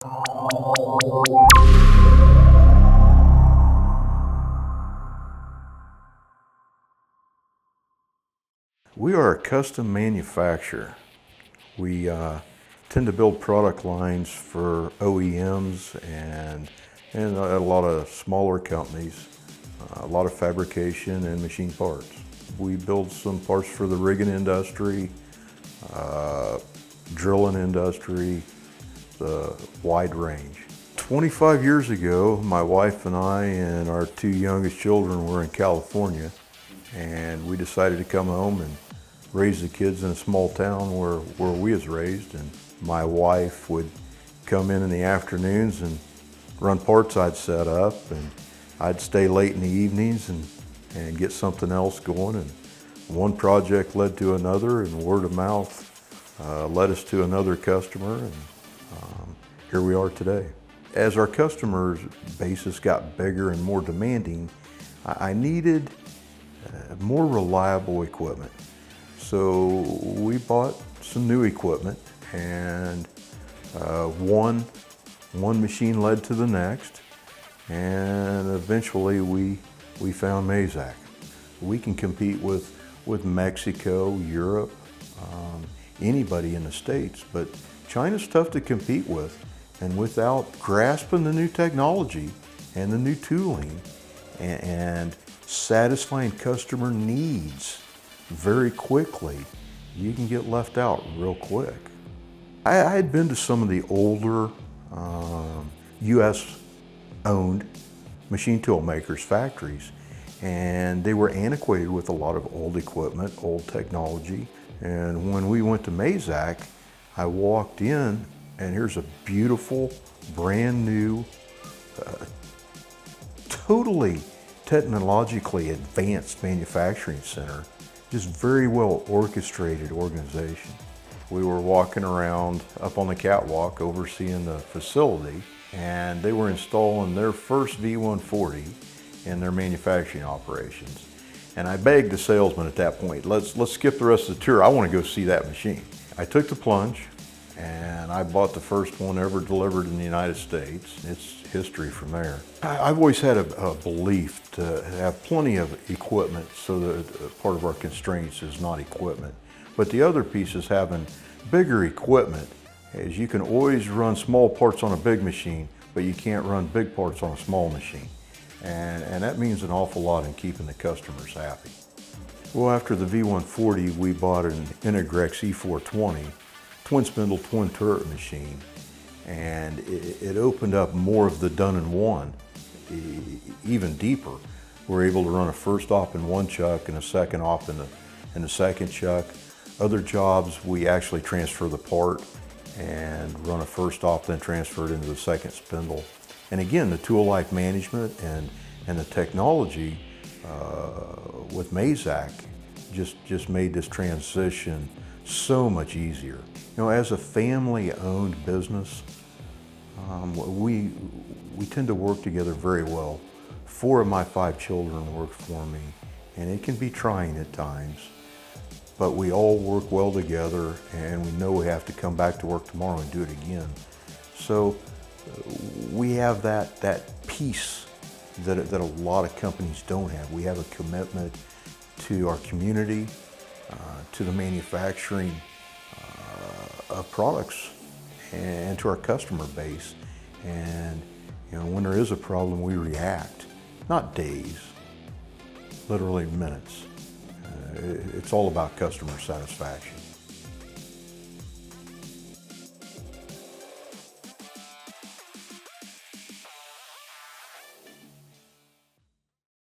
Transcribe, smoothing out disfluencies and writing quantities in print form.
We are a custom manufacturer. We tend to build product lines for OEMs and a lot of smaller companies, a lot of fabrication and machine parts. We build some parts for the rigging industry, drilling industry, the wide range. 25 years ago, my wife and I and our two youngest children were in California, and we decided to come home and raise the kids in a small town where we was raised. And my wife would come in the afternoons and run parts I'd set up, and I'd stay late in the evenings and get something else going. And one project led to another, and word of mouth led us to another customer, and here we are today. As our customer basis got bigger and more demanding, I needed more reliable equipment. So we bought some new equipment, and one machine led to the next, and eventually we found Mazak. We can compete with Mexico, Europe, anybody in the States, but China's tough to compete with. And without grasping the new technology and the new tooling and satisfying customer needs very quickly, you can get left out real quick. I had been to some of the older US-owned machine tool makers' factories, and they were antiquated with a lot of old equipment, old technology. And when we went to Mazak, I walked in, and here's a beautiful, brand new, totally technologically advanced manufacturing center. Just very well orchestrated organization. We were walking around up on the catwalk overseeing the facility, and they were installing their first V140 in their manufacturing operations. And I begged the salesman at that point, let's skip the rest of the tour. I want to go see that machine. I took the plunge, and I bought the first one ever delivered in the United States. It's history from there. I've always had a belief to have plenty of equipment, so that part of our constraints is not equipment. But the other piece is having bigger equipment, is you can always run small parts on a big machine, but you can't run big parts on a small machine. And that means an awful lot in keeping the customers happy. Well, after the V140, we bought an Integrex E420, twin spindle, twin turret machine, and it opened up more of the done-in-one, even deeper. We're able to run a first op in one chuck and a second op in the second chuck. Other jobs, we actually transfer the part and run a first op, then transfer it into the second spindle. And again, the tool life management and the technology with Mazak just made this transition so much easier. You know, as a family-owned business, we tend to work together very well. 4 of my 5 children work for me, and it can be trying at times, but we all work well together, and we know we have to come back to work tomorrow and do it again. So we have that piece that a lot of companies don't have. We have a commitment to our community, to the manufacturing of products, and to our customer base. And you know, when there is a problem, we react, not days, literally minutes. It's all about customer satisfaction.